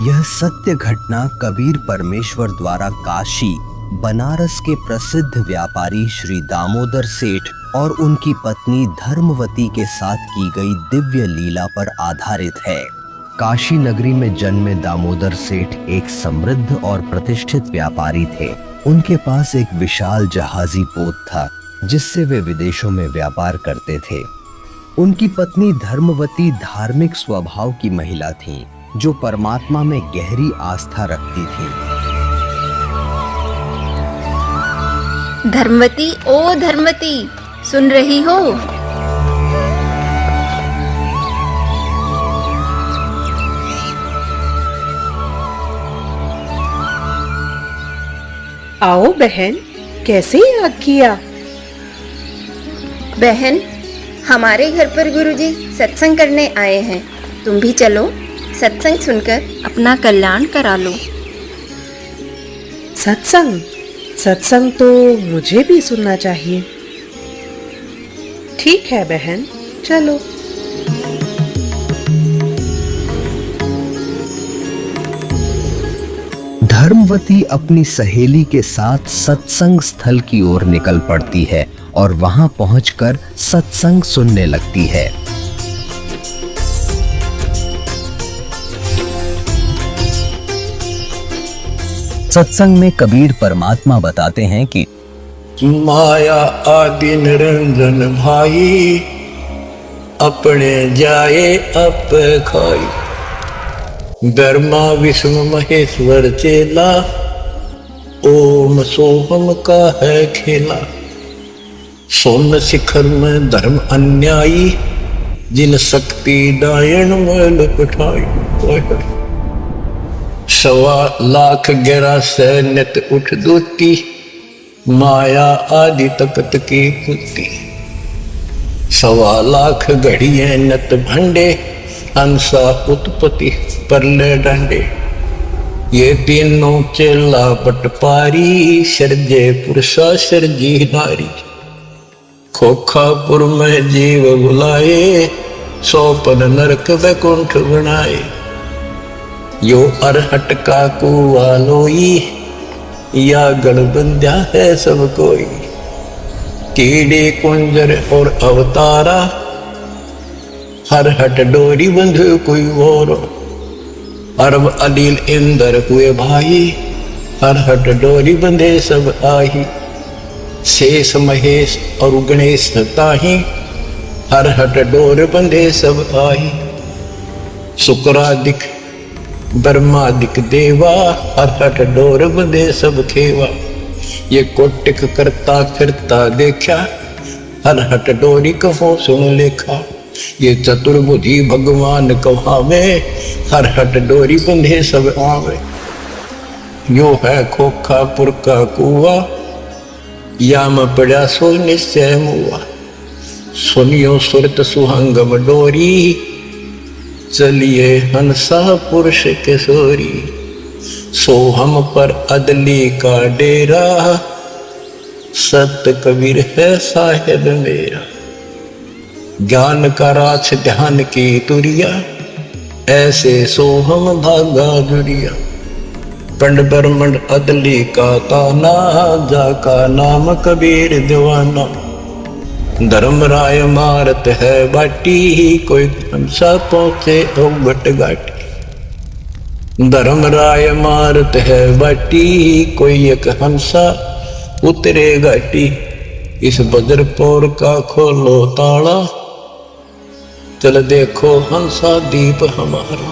यह सत्य घटना कबीर परमेश्वर द्वारा काशी बनारस के प्रसिद्ध व्यापारी श्री दामोदर सेठ और उनकी पत्नी धर्मवती के साथ की गई दिव्य लीला पर आधारित है। काशी नगरी में जन्मे दामोदर सेठ एक समृद्ध और प्रतिष्ठित व्यापारी थे। उनके पास एक विशाल जहाजी पोत था जिससे वे विदेशों में व्यापार करते थे। उनकी पत्नी धर्मवती धार्मिक स्वभाव की महिला थीं, जो परमात्मा में गहरी आस्था रखती थीं। धर्मवती, ओ धर्मवती, सुन रही हो? आओ बहन, कैसे याद किया? बहन, हमारे घर पर गुरुजी सत्संग करने आए हैं। तुम भी चलो, सत्संग सुनकर अपना कल्याण करा लो। सत्संग? सत्संग तो मुझे भी सुनना चाहिए। ठीक है बहन, चलो। धर्मवती अपनी सहेली के साथ सत्संग स्थल की ओर निकल पड़ती है और वहां पहुंचकर सत्संग सुनने लगती है। सत्संग में कबीर परमात्मा बताते हैं कि माया आदि निरंजन भाई, अपने जाए अप खाई। ब्रह्मा विष्णु महेश्वर चेला, ओम सोहम का है खेला। सोन शिखर में धर्म अन्यायी, जिन शक्ति डायन में लपटाई। 1,00,000 सैन्यत उठ दूती, माया आदि तकत की कुत्ती। 1,00,000 घड़िए नत भंडे, हंसा उत्पत्ति परले डंडे। ये तीनों चेला पटपारी, सर्जे पुरुषा सर्जी नारी। खोखापुर में जीव बुलाए, 100 नरक वैकुंठ बनाए। यो अरहट का कुआ लोई, या गणबंध्या है सब कोई। कीड़े कुंजर और अवतारा, हर हट डोरी बंध कोई और। अरब अनिल इंद्र हुए भाई, हर हट डोरी बंधे सब आही। शेष महेश और गणेश ताही, हर हट डोर बंधे सब आही। शुक्रादिक ब्रह्मादिक देवा, हर हट डोर बंधे सब खेवा। ये कोटिक करता फिरता देखा, हर हट डोरी कहो सुन लेखा। ये चतुर्बुद्धि भगवान कहावे, हर हट डोरी बंधे सब आवे। यो है खोखापुर का कुआ, याम पड़ा सो निश्चय मुआ। सुनियो सुरत सुहंगम डोरी, चलिए हंसा पुरुष किशोरी। सोहम पर अदली का डेरा, सत्य कबीर है साहेब मेरा। ज्ञान का राछ ध्यान की तुरिया, ऐसे सोहम धागा जुड़िया। पंड ब्रह्मंड अदली का ताना, जाका नाम कबीर दीवाना। धर्मराय मारत है बाटी, कोई हंसा पहुंचे घट घाटी। धर्मराय मारत है बाटी, कोई एक हंसा उतरे घाटी। इस बज्रपुर का खोलो ताला, चल देखो हंसा दीप हमारा।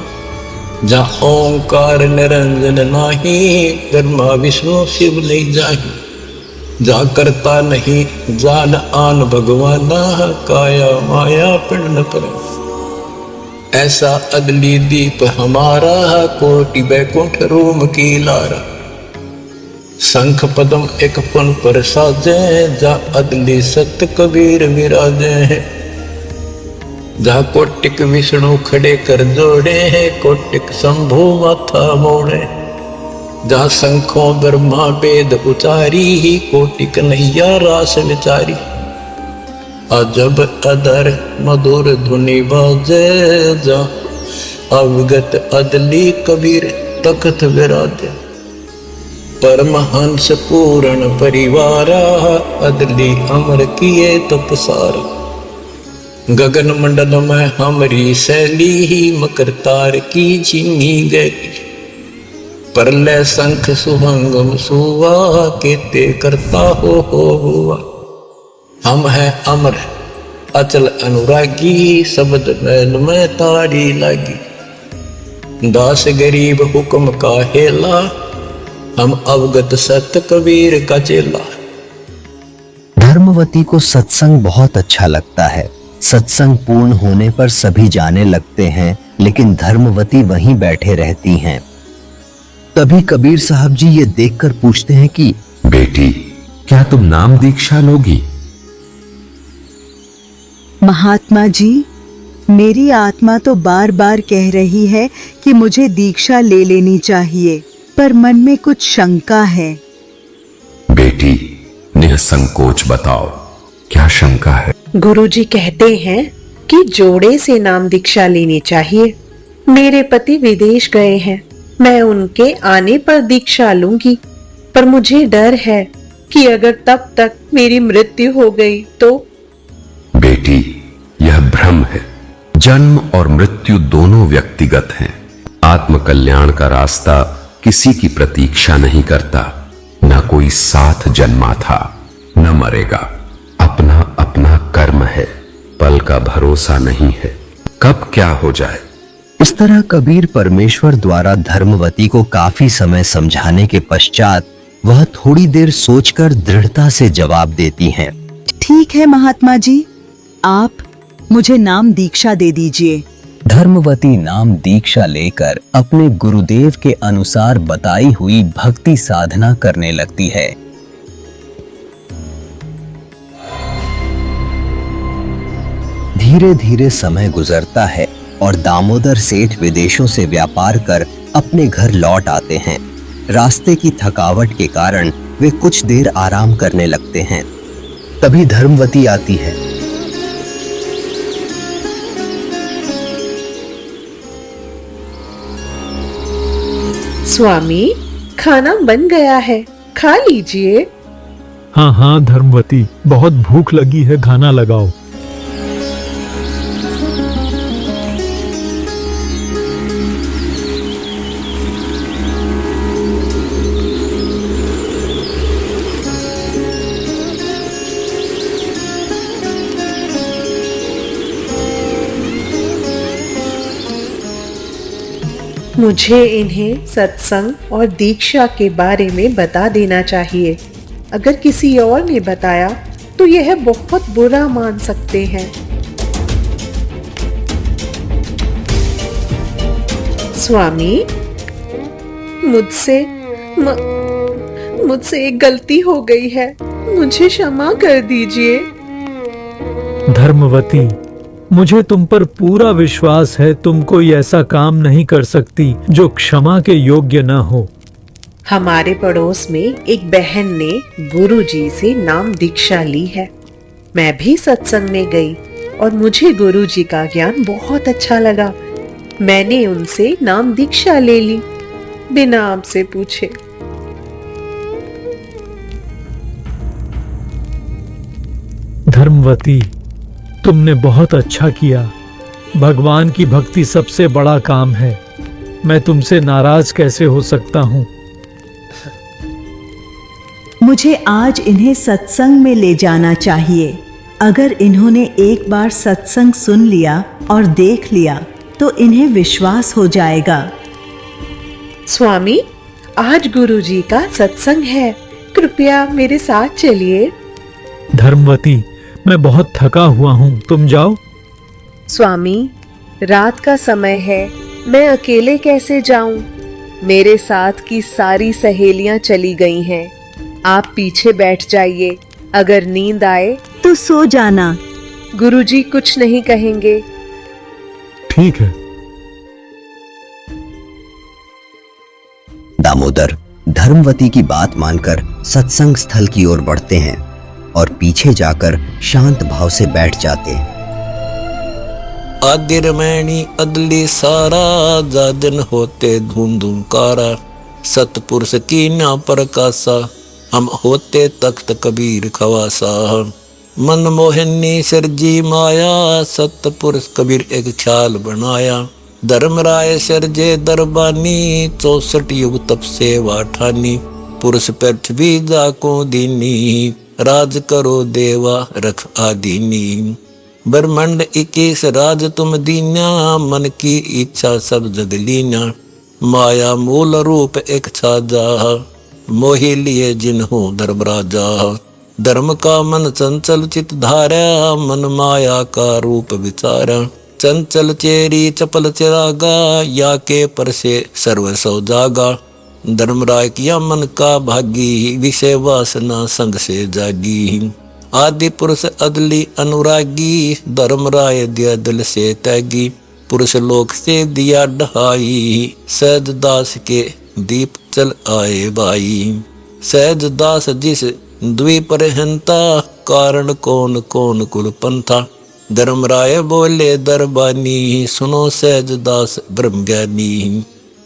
जहाँ ओंकार निरंजन नाही, ब्रह्मा विष्णु शिव नहीं जाही। जा करता नहीं जान आन भगवाना, काया माया पिंड पर। ऐसा अदली दीप हमारा, कोटि बैकुंठ रूम की लारा। शंख पदम एक पुन पर साजे, जा अदली सत्य कबीर विराजे हैं। जा कोटिक विष्णु खड़े कर जोड़े हैं, कोटिक शंभु माथा मोड़े। जा शंखों ब्रह्मा वेद उचारी, कोटिक नैया रास विचारी। अजब अदर मधुर धुनि बाजे, जा अवगत अदली कबीर तख्त विराजे। परमहंस पूर्ण परिवारा, अदली अमर किए तपसार। गगन मंडल में हमरी शैली ही, मकर तार की चीनी गई। परलय शंख सुहंगम सुवा, केते करता हो हुआ। हम है अमर अचल अनुरागी, शब्द मैल में तारी लागी। दास गरीब हुक्म का हेला, हम अवगत सत्य कबीर का चेला। धर्मवती को सत्संग बहुत अच्छा लगता है। सत्संग पूर्ण होने पर सभी जाने लगते हैं, लेकिन धर्मवती वहीं बैठे रहती हैं। तभी कबीर साहब जी ये देखकर पूछते हैं कि बेटी, क्या तुम नाम दीक्षा लोगी? महात्मा जी, मेरी आत्मा तो बार बार कह रही है कि मुझे दीक्षा ले लेनी चाहिए, पर मन में कुछ शंका है। बेटी, निसंकोच बताओ, क्या शंका है? गुरुजी कहते हैं कि जोड़े से नाम दीक्षा लेनी चाहिए। मेरे पति विदेश गए हैं, मैं उनके आने पर दीक्षा लूंगी, पर मुझे डर है कि अगर तब तक मेरी मृत्यु हो गई तो। बेटी, यह भ्रम है। जन्म और मृत्यु दोनों व्यक्तिगत हैं। आत्म कल्याण का रास्ता किसी की प्रतीक्षा नहीं करता। न कोई साथ जन्मा था, न मरेगा। अपना अपना कर्म है, पल का भरोसा नहीं है, कब क्या हो जाए। इस तरह कबीर परमेश्वर द्वारा धर्मवती को काफी समय समझाने के पश्चात वह थोड़ी देर सोचकर दृढ़ता से जवाब देती हैं। ठीक है महात्मा जी, आप मुझे नाम दीक्षा दे दीजिए। धर्मवती नाम दीक्षा लेकर अपने गुरुदेव के अनुसार बताई हुई भक्ति साधना करने लगती है। धीरे धीरे समय गुजरता है और दामोदर सेठ विदेशों से व्यापार कर अपने घर लौट आते हैं। रास्ते की थकावट के कारण वे कुछ देर आराम करने लगते हैं। तभी धर्मवती आती है। स्वामी, खाना बन गया है, खा लीजिए। हाँ हाँ धर्मवती, बहुत भूख लगी है, खाना लगाओ। मुझे इन्हें सत्संग और दीक्षा के बारे में बता देना चाहिए। अगर किसी और ने बताया तो यह बहुत बुरा मान सकते हैं। स्वामी, मुझसे एक गलती हो गई है, मुझे क्षमा कर दीजिए। धर्मवती, मुझे तुम पर पूरा विश्वास है, तुम कोई ऐसा काम नहीं कर सकती जो क्षमा के योग्य न हो। हमारे पड़ोस में एक बहन ने गुरुजी से नाम दीक्षा ली है। मैं भी सत्संग में गई और मुझे गुरुजी का ज्ञान बहुत अच्छा लगा। मैंने उनसे नाम दीक्षा ले ली, बिना आपसे पूछे। धर्मवती, तुमने बहुत अच्छा किया। भगवान की भक्ति सबसे बड़ा काम है। मैं तुमसे नाराज कैसे हो सकता हूँ। मुझे आज इन्हें सत्संग में ले जाना चाहिए। अगर इन्होंने एक बार सत्संग सुन लिया और देख लिया तो इन्हें विश्वास हो जाएगा। स्वामी, आज गुरुजी का सत्संग है, कृपया मेरे साथ चलिए। धर्मवती, मैं बहुत थका हुआ हूँ, तुम जाओ। स्वामी, रात का समय है, मैं अकेले कैसे जाऊं? मेरे साथ की सारी सहेलियां चली गई हैं। आप पीछे बैठ जाइए, अगर नींद आए तो सो जाना। गुरुजी कुछ नहीं कहेंगे। ठीक है। दामोदर धर्मवती की बात मानकर सत्संग स्थल की ओर बढ़ते हैं और पीछे जाकर शांत भाव से बैठ जाते हैं। आदि रमैनी अदली सारा, जा दिन होते धूम धूम कारा। सतपुरुष की ना प्रकाशा, हम होते तख्त कबीर खवासा। मन मोहिनी सिरजी माया, सतपुरुष कबीर एक ख्याल बनाया। धर्मराय सिरजे दरबानी, 64 युग तप सेवा ठानी। पुरुष पृथ्वी जाको दीनी, राज करो देवा रख आदीनी। ब्रह्मांड 21 राज तुम दीन्या, मन की इच्छा सब जग लीना। माया मूल रूप एक छाजा, मोहि लिए जिन्हों धर्मराजा। धर्म का मन चंचल चित धारा, मन माया का रूप विचारा। चंचल चेरी चपल चिरागा, या के पर से सर्व सौ जागा। धर्मराय किया मन का भागी, विषय वासना संग से जागी। आदि पुरुष अदली अनुरागी, धर्मराय दिया दिल से त्यागी। पुरुष लोक से दिया ढहाई, सहज दास के दीप चल आए भाई। सहज दास जिस द्वीपर हंता, कारण कौन कौन कुल पंथा। धर्मराय बोले दरबानी, सुनो सहज दास ब्रह्म ज्ञानी।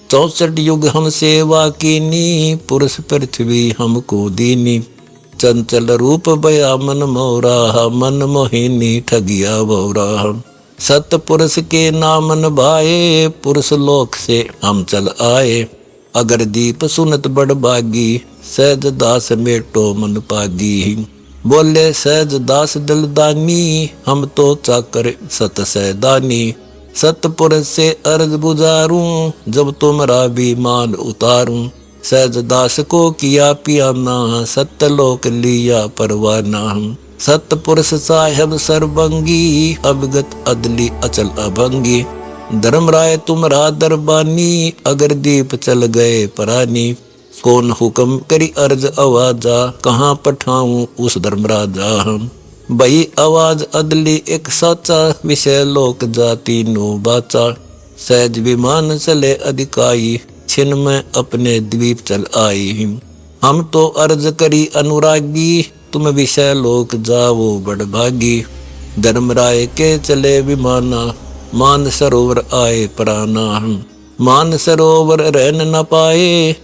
64 युग हम सेवा कीनी, पुरुष पृथ्वी हमको दीनी। चंचल रूप बया मन मोरा, मन मोहिनी ठगिया बोरा। सतपुरुष के नामन भाए, पुरुष लोक से हम चल आए। अगर दीप सुनत बड़ बागी, सहज दास मेटो मन पागी। बोले सहज दास दिलदानी, हम तो चाकर सत सैदानी। सतपुरुष से अर्ज बुझारूं, जब तुमरा बीमान उतारूं। सहज दास को किया पियाना, सत्यलोक लिया परवाना। सतपुरुष साहेब सर्वंगी, अभिगत अदली अचल अभंगी। धर्मराय तुमरा दरबानी, अगर दीप चल गए परानी। कौन हुक्म करी अर्ज आवाजा, कहाँ पठाऊं उस धर्मराजा। बही आवाज अदली एक साचा, विषय लोक जाति नो बाचा। सहज विमान चले अधिकाई, छिन में अपने द्वीप चल आई। हम तो अर्ज करी अनुरागी, तुम विषय लोक जाओ बड़ भागी। धर्मराय के चले विमाना, मान सरोवर आए प्राणा। मान सरोवर रहन न पाए,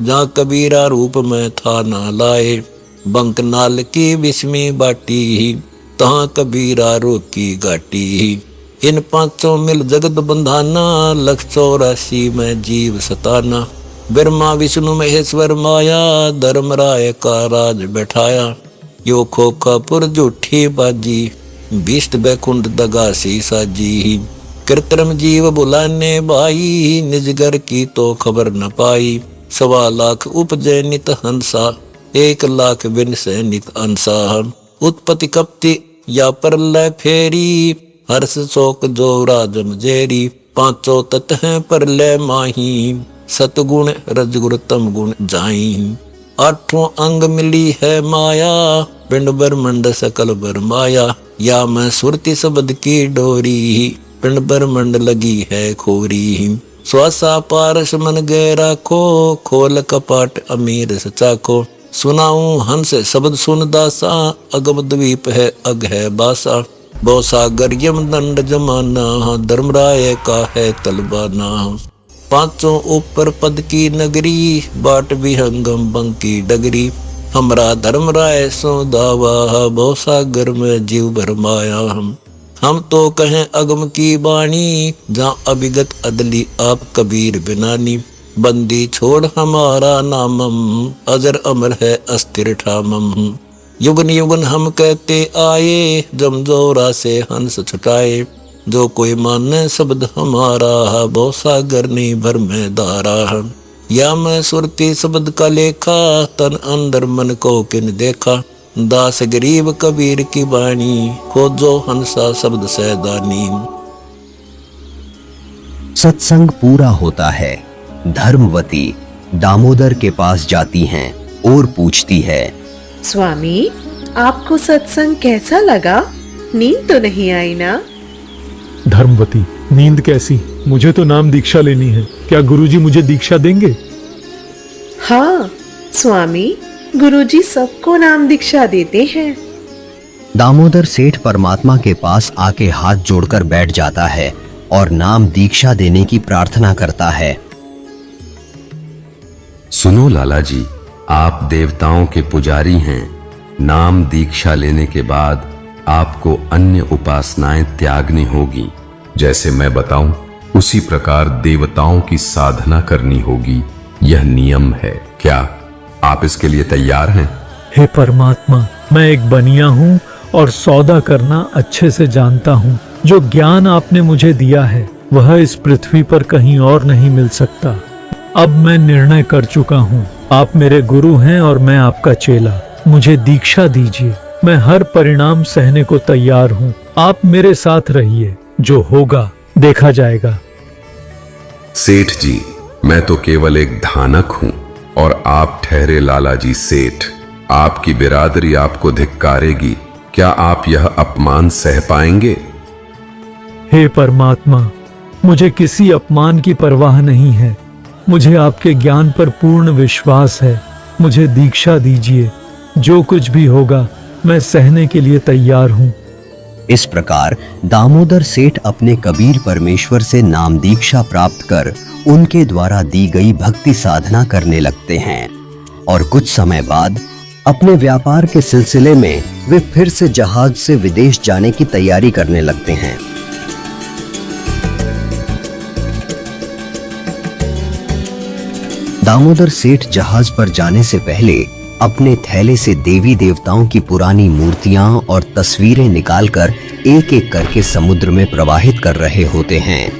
जहाँ कबीरा रूप में था ना लाए। बंक नाल की विस्मी बाटी, तहाँ कबीरा रोकी घाटी। इन पांचों मिल जगत बंधाना, 184 में जीव सताना। ब्रह्मा विष्णु महेश्वर माया, धर्मराय का राज बैठाया। यो खोखापुर झूठी बाजी, भीष्ट बैकुंठ दगासी साजी। कृत्रिम जीव बुलाने भाई, निजगर की तो खबर न पाई। 1.25 लाख उपजय नित हंसा, 1 लाख विनस नित अंसा। उत्पत्ति कपति या प्रलय फेरी, हर्ष शोक जो राजम जेरी। 5 तत्व हैं प्रलय माही, सतगुण रजगुण तम गुण जाई। 8 अंग मिली है माया, पिंड ब्रह्मंड सकल बरमाया। या मैं सुरति शब्द की डोरी, पिंड ब्रह्मंड लगी है खोरी। श्वासा पारस मन गए राखो, खोल कपाट अमीर सचाको। सुनाऊं हंस शब्द सुन दासा, अगम द्वीप है अग है बासा। बहुसागर यम दंड जमाना, धर्मराय का है तलबाना। 5 ऊपर पद की नगरी, बाट विहंगम बंकी डगरी। हमरा धर्मराय सो दावा, बहुसागर में जीव भरमाया। हम तो कहें अगम की बाणी, जहाँ अभिगत अदली आप कबीर बिनानी। बंदी छोड़ हमारा नामम, अजर अमर है अस्थिर ठामम। युगन युगन हम कहते आए, जमजोरा से हंस छुटाए। जो कोई माने शब्द हमारा, बहुसागर नहीं भर में धारा। या मैं सुरती शब्द का लेखा, तन अंदर मन को किन देखा। दास गरीब कबीर की बाणी, खोजो हंसा शब्द सैदानी। सत्संग पूरा होता है। धर्मवती दामोदर के पास जाती हैं और पूछती है, स्वामी, आपको सत्संग कैसा लगा? नींद तो नहीं आई ना? धर्मवती, नींद कैसी? मुझे तो नाम दीक्षा लेनी है। क्या गुरुजी मुझे दीक्षा देंगे? हाँ स्वामी, गुरुजी सबको नाम दीक्षा देते हैं। दामोदर सेठ परमात्मा के पास आके हाथ जोड़कर बैठ जाता है और नाम दीक्षा देने की प्रार्थना करता है। सुनो लाला जी, आप देवताओं के पुजारी हैं। नाम दीक्षा लेने के बाद आपको अन्य उपासनाएं त्यागनी होगी। जैसे मैं बताऊं उसी प्रकार देवताओं की साधना करनी होगी। यह नियम है। क्या आप इसके लिए तैयार हैं? हे परमात्मा, मैं एक बनिया हूँ और सौदा करना अच्छे से जानता हूँ। जो ज्ञान आपने मुझे दिया है वह इस पृथ्वी पर कहीं और नहीं मिल सकता। अब मैं निर्णय कर चुका हूँ। आप मेरे गुरु हैं और मैं आपका चेला। मुझे दीक्षा दीजिए। मैं हर परिणाम सहने को तैयार हूँ। आप मेरे साथ रहिए। जो होगा देखा जाएगा। सेठ जी, मैं तो केवल एक धानक हूं और आप ठहरे लाला जी सेठ। आपकी बिरादरी आपको धिक्कारेगी। क्या आप यह अपमान सह पाएंगे? हे परमात्मा, मुझे किसी अपमान की परवाह नहीं है। मुझे आपके ज्ञान पर पूर्ण विश्वास है। मुझे दीक्षा दीजिए। जो कुछ भी होगा मैं सहने के लिए तैयार हूँ। इस प्रकार दामोदर सेठ अपने कबीर परमेश्वर से नाम दीक्षा प्राप्त कर उनके द्वारा दी गई भक्ति साधना करने लगते हैं और कुछ समय बाद अपने व्यापार के सिलसिले में वे फिर से जहाज से विदेश जाने की तैयारी करने लगते हैं। दामोदर सेठ जहाज पर जाने से पहले अपने थैले से देवी देवताओं की पुरानी मूर्तियां और तस्वीरें निकालकर एक एक करके समुद्र में प्रवाहित कर रहे होते हैं।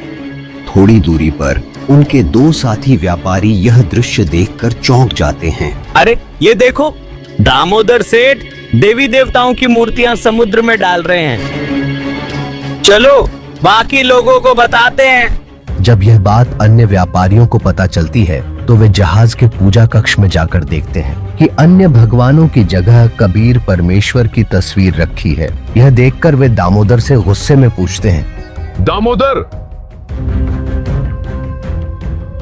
थोड़ी दूरी पर उनके दो साथी व्यापारी यह दृश्य देखकर चौंक जाते हैं। अरे ये देखो, दामोदर सेठ देवी देवताओं की मूर्तियां समुद्र में डाल रहे हैं। चलो बाकी लोगों को बताते हैं। जब यह बात अन्य व्यापारियों को पता चलती है तो वे जहाज के पूजा कक्ष में जाकर देखते हैं कि अन्य भगवानों की जगह कबीर परमेश्वर की तस्वीर रखी है। यह देखकर वे दामोदर से गुस्से में पूछते हैं, दामोदर,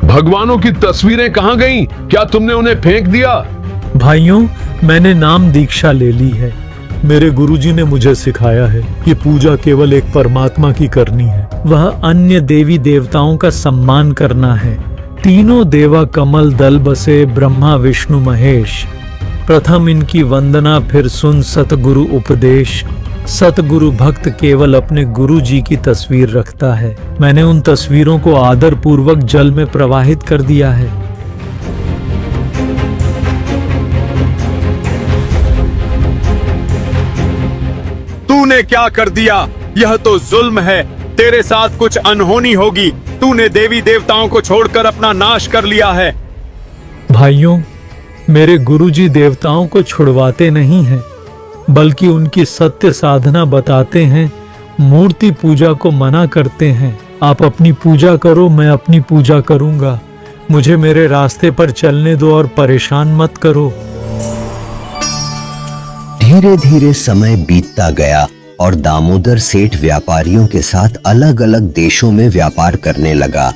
भगवानों की तस्वीरें कहाँ गईं? क्या तुमने उन्हें फेंक दिया? भाइयों, मैंने नाम दीक्षा ले ली है। मेरे गुरुजी ने मुझे सिखाया है कि पूजा केवल एक परमात्मा की करनी है। वह अन्य देवी देवताओं का सम्मान करना है। तीनों देवा कमल दल बसे ब्रह्मा विष्णु महेश। प्रथम इनकी वंदना, फिर सुन सतगुरु उपदेश। सतगुरु भक्त केवल अपने गुरु जी की तस्वीर रखता है। मैंने उन तस्वीरों को आदर पूर्वक जल में प्रवाहित कर दिया है। तूने क्या कर दिया? यह तो जुल्म है। तेरे साथ कुछ अनहोनी होगी। तूने देवी देवताओं को छोड़कर अपना नाश कर लिया है। भाइयों, मेरे गुरुजी देवताओं को छुड़वाते नहीं हैं, बल्कि उनकी सत्य साधना बताते हैं। मूर्ति पूजा को मना करते हैं। आप अपनी पूजा करो, मैं अपनी पूजा करूंगा। मुझे मेरे रास्ते पर चलने दो और परेशान मत करो। धीरे धीरे समय बीतता गया और दामोदर सेठ व्यापारियों के साथ अलग अलग देशों में व्यापार करने लगा।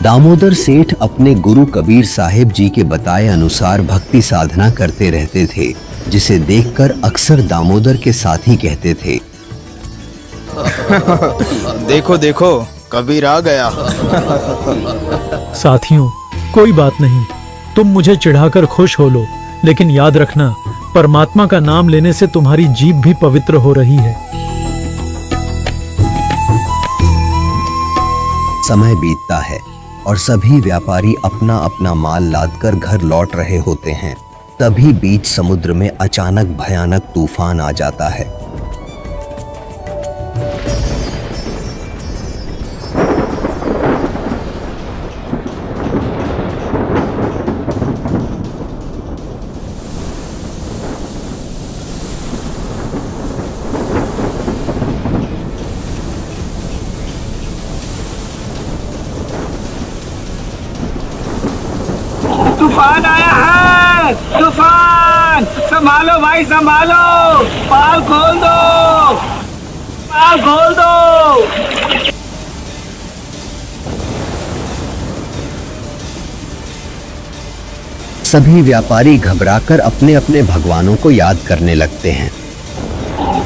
दामोदर सेठ अपने गुरु कबीर साहिब जी के बताए अनुसार भक्ति साधना करते रहते थे, जिसे देखकर अक्सर दामोदर के साथी कहते थे, देखो देखो, कबीर आ गया। साथियों, कोई बात नहीं, तुम मुझे चिढ़ाकर खुश हो लो, लेकिन याद रखना, परमात्मा का नाम लेने से तुम्हारी जीभ भी पवित्र हो रही है। समय बीतता है और सभी व्यापारी अपना अपना माल लादकर घर लौट रहे होते हैं। तभी बीच समुद्र में अचानक भयानक तूफान आ जाता है। तूफान आया है, तूफान! संभालो भाई संभालो, पाल खोल दो, पाल खोल दो। सभी व्यापारी घबराकर अपने अपने भगवानों को याद करने लगते हैं।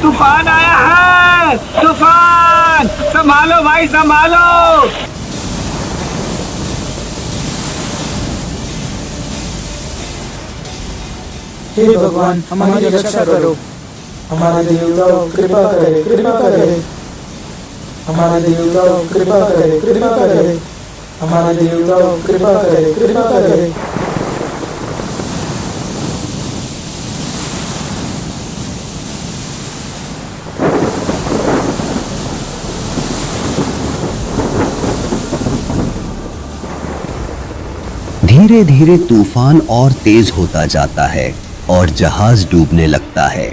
तूफान आया है, तूफान! संभालो भाई संभालो। हे भगवान, हमारी रक्षा करो। हमारे देवताओं कृपा करे, कृपा करे। हमारे देवताओं कृपा करे, कृपा करे। हमारे देवताओं कृपा करे, कृपा करे। धीरे धीरे तूफान और तेज होता जाता है और जहाज डूबने लगता है।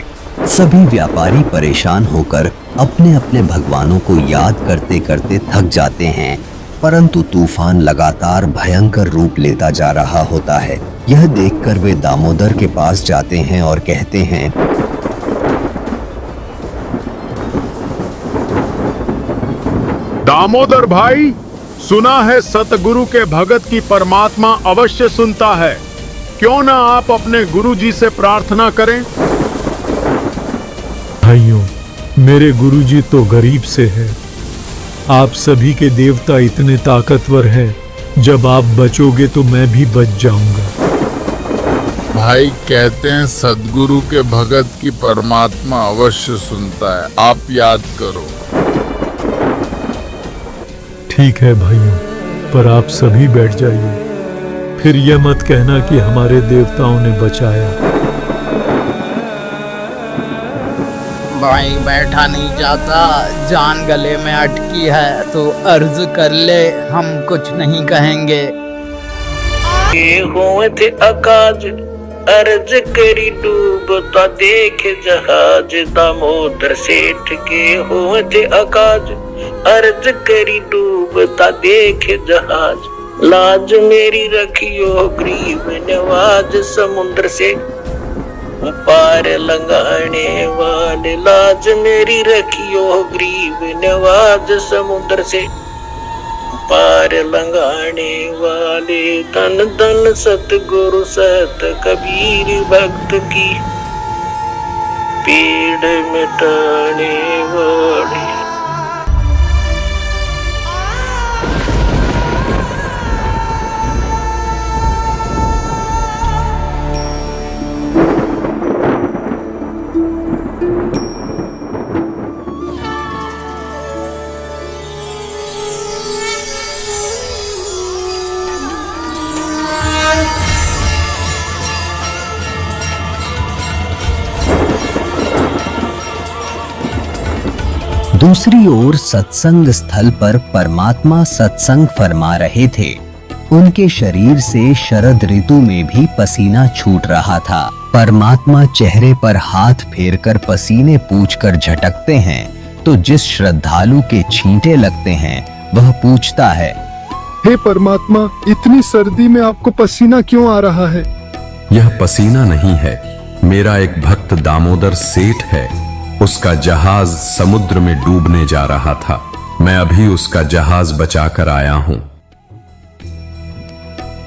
सभी व्यापारी परेशान होकर अपने अपने भगवानों को याद करते करते थक जाते हैं, परंतु तूफान लगातार भयंकर रूप लेता जा रहा होता है। यह देखकर वे दामोदर के पास जाते हैं और कहते हैं, दामोदर भाई, सुना है सतगुरु के भगत की परमात्मा अवश्य सुनता है। क्यों ना आप अपने गुरु जी से प्रार्थना करें। भाइयों, मेरे गुरुजी तो गरीब से है। आप सभी के देवता इतने ताकतवर हैं, जब आप बचोगे तो मैं भी बच जाऊंगा। भाई कहते हैं सदगुरु के भगत की परमात्मा अवश्य सुनता है, आप याद करो। ठीक है भाइयों, पर आप सभी बैठ जाइए। फिर यह मत कहना कि हमारे देवताओं ने बचाया। भाई बैठा नहीं जाता, जान गले में अटकी है तो अर्ज कर ले, हम कुछ नहीं कहेंगे। ये हुए थे अकाज, अर्ज करी डूबता देख जहाज। दामोदर सेठ के हुए थे अकाज, अर्ज करी डूबता देख जहाज। लाज मेरी रखियो गरीब नवाज, समुद्र से पार लंघाने वाले। लाज मेरी रखियो गरीब नवाज, समुद्र से पार लंघाने वाले। धन धन सतगुरु सत कबीर भक्त की, पीड़ मिटाने वाले। दूसरी ओर सत्संग स्थल पर परमात्मा सत्संग फरमा रहे थे। उनके शरीर से शरद ऋतु में भी पसीना छूट रहा था। परमात्मा चेहरे पर हाथ फेरकर पसीने पूछकर झटकते हैं, तो जिस श्रद्धालु के छींटे लगते हैं वह पूछता है, हे परमात्मा, इतनी सर्दी में आपको पसीना क्यों आ रहा है? यह पसीना नहीं है, मेरा एक भक्त दामोदर सेठ है। उसका जहाज समुद्र में डूबने जा रहा था। मैं अभी उसका जहाज बचाकर आया हूं।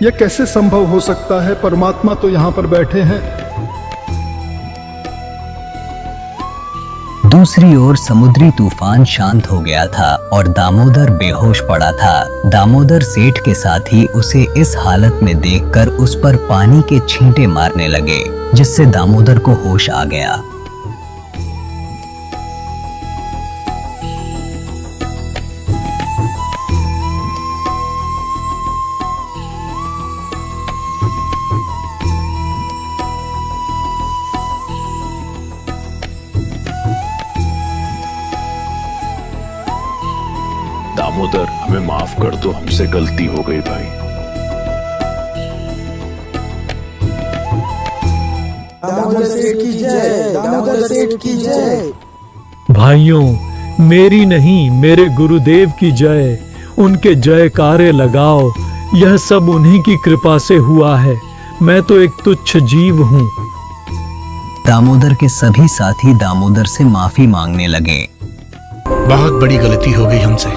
यह कैसे संभव हो सकता है? परमात्मा तो यहाँ पर बैठे हैं। दूसरी ओर समुद्री तूफान शांत हो गया था और दामोदर बेहोश पड़ा था। दामोदर सेठ के साथी उसे इस हालत में देखकर उस पर पानी के छींटे मारने लगे, जिससे दामोदर को होश आ गया। दामोदर, हमें माफ कर दो, हमसे गलती हो गई भाई। दामोदर सेठ की जय, दामोदर सेठ की जय। भाइयों, मेरी नहीं मेरे गुरुदेव की जय। उनके जयकारे लगाओ, यह सब उन्हीं की कृपा से हुआ है। मैं तो एक तुच्छ जीव हूँ। दामोदर के सभी साथी दामोदर से माफी मांगने लगे। बहुत बड़ी गलती हो गई हमसे।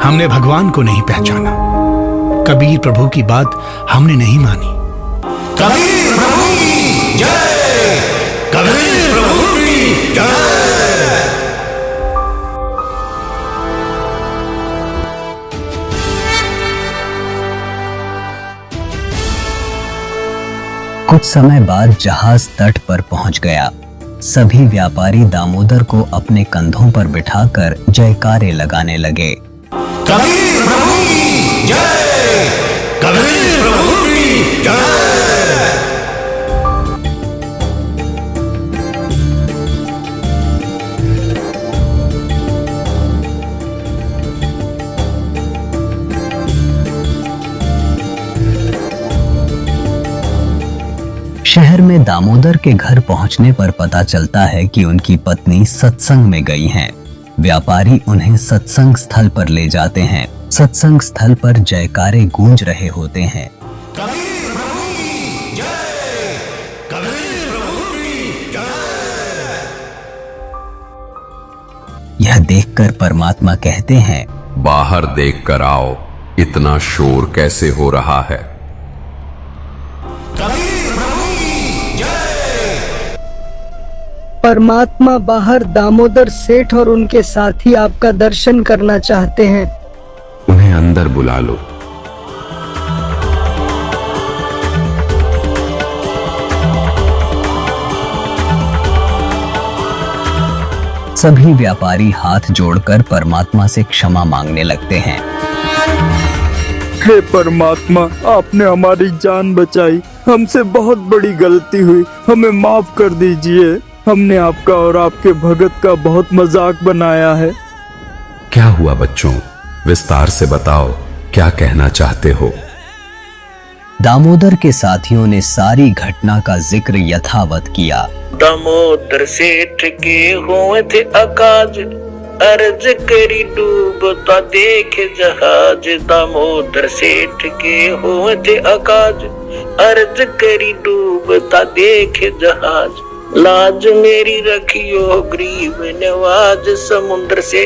हमने भगवान को नहीं पहचाना। कबीर प्रभु की बात हमने नहीं मानी। कबीर प्रभु की जय, कबीर प्रभु की जय। कुछ समय बाद जहाज तट पर पहुंच गया। सभी व्यापारी दामोदर को अपने कंधों पर बिठाकर जयकारे लगाने लगे। कबीर प्रभु की जय, कबीर प्रभु की जय। शहर में दामोदर के घर पहुंचने पर पता चलता है कि उनकी पत्नी सत्संग में गई हैं। व्यापारी उन्हें सत्संग स्थल पर ले जाते हैं। सत्संग स्थल पर जयकारे गूंज रहे होते हैं। कबीर प्रभु की जय, कबीर प्रभु की जय। यह देखकर परमात्मा कहते हैं, बाहर देखकर आओ, इतना शोर कैसे हो रहा है। परमात्मा बाहर दामोदर सेठ और उनके साथी आपका दर्शन करना चाहते हैं। उन्हें अंदर बुला लो। सभी व्यापारी हाथ जोड़कर परमात्मा से क्षमा मांगने लगते हैं। हे परमात्मा, आपने हमारी जान बचाई। हमसे बहुत बड़ी गलती हुई, हमें माफ कर दीजिए। हमने आपका और आपके भगत का बहुत मजाक बनाया है। क्या हुआ बच्चों, विस्तार से बताओ, क्या कहना चाहते हो। दामोदर के साथियों ने सारी घटना का जिक्र यथावत किया। दामोदर सेठ के हुए थे अकाज, अर्ज करी डूबता देख जहाज। दामोदर सेठ के हुए थे अकाज, अर्ज करी डूबता देख जहाज। लाज मेरी रखियो गरीब नवाज, समुद्र से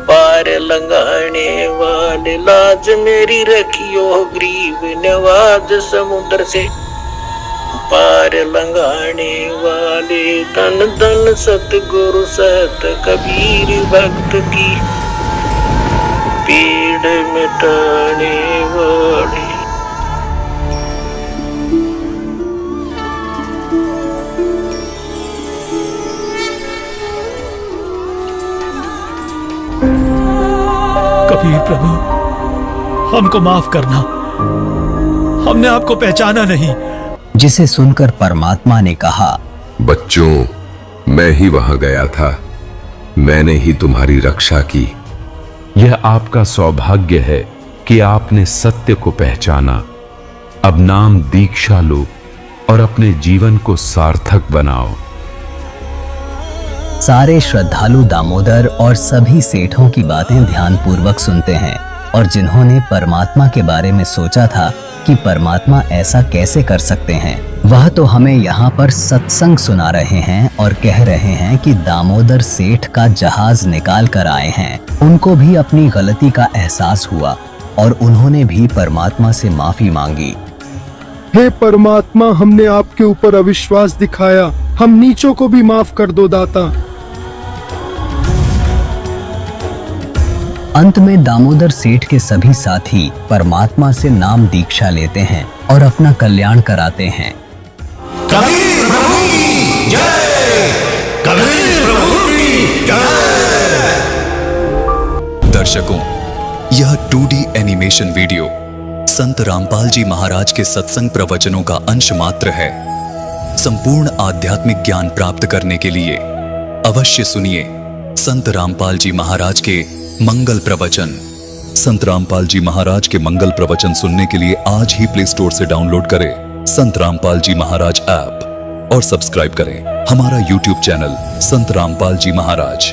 पार लंघाने वाले। लाज मेरी रखियो गरीब नवाज, समुद्र से पार लंघाने वाले। धन धन सतगुरु सत कबीर भक्त की पीड़ मिटाने वाले। कबीर प्रभु, हमको माफ करना, हमने आपको पहचाना नहीं। जिसे सुनकर परमात्मा ने कहा, बच्चों, मैं ही वहां गया था, मैंने ही तुम्हारी रक्षा की। यह आपका सौभाग्य है कि आपने सत्य को पहचाना। अब नाम दीक्षा लो और अपने जीवन को सार्थक बनाओ। सारे श्रद्धालु दामोदर और सभी सेठों की बातें ध्यानपूर्वक सुनते हैं और जिन्होंने परमात्मा के बारे में सोचा था कि परमात्मा ऐसा कैसे कर सकते हैं, वह तो हमें यहाँ पर सत्संग सुना रहे हैं और कह रहे हैं कि दामोदर सेठ का जहाज निकाल कर आए हैं। उनको भी अपनी गलती का एहसास हुआ और उन्होंने भी परमात्मा से माफी मांगी। हे परमात्मा, हमने आपके ऊपर अविश्वास दिखाया, हम नीचों को भी माफ कर दो दाता। अंत में दामोदर सेठ के सभी साथी परमात्मा से नाम दीक्षा लेते हैं और अपना कल्याण कराते हैं। कबीर प्रभु की जय, कबीर प्रभु की जय। दर्शकों, यह 2D एनिमेशन वीडियो संत रामपाल जी महाराज के सत्संग प्रवचनों का अंश मात्र है। संपूर्ण आध्यात्मिक ज्ञान प्राप्त करने के लिए अवश्य सुनिए संत रामपाल जी महाराज के मंगल प्रवचन। संत रामपाल जी महाराज के मंगल प्रवचन सुनने के लिए आज ही प्ले स्टोर से डाउनलोड करें संत रामपाल जी महाराज ऐप और सब्सक्राइब करें हमारा YouTube चैनल संत रामपाल जी महाराज।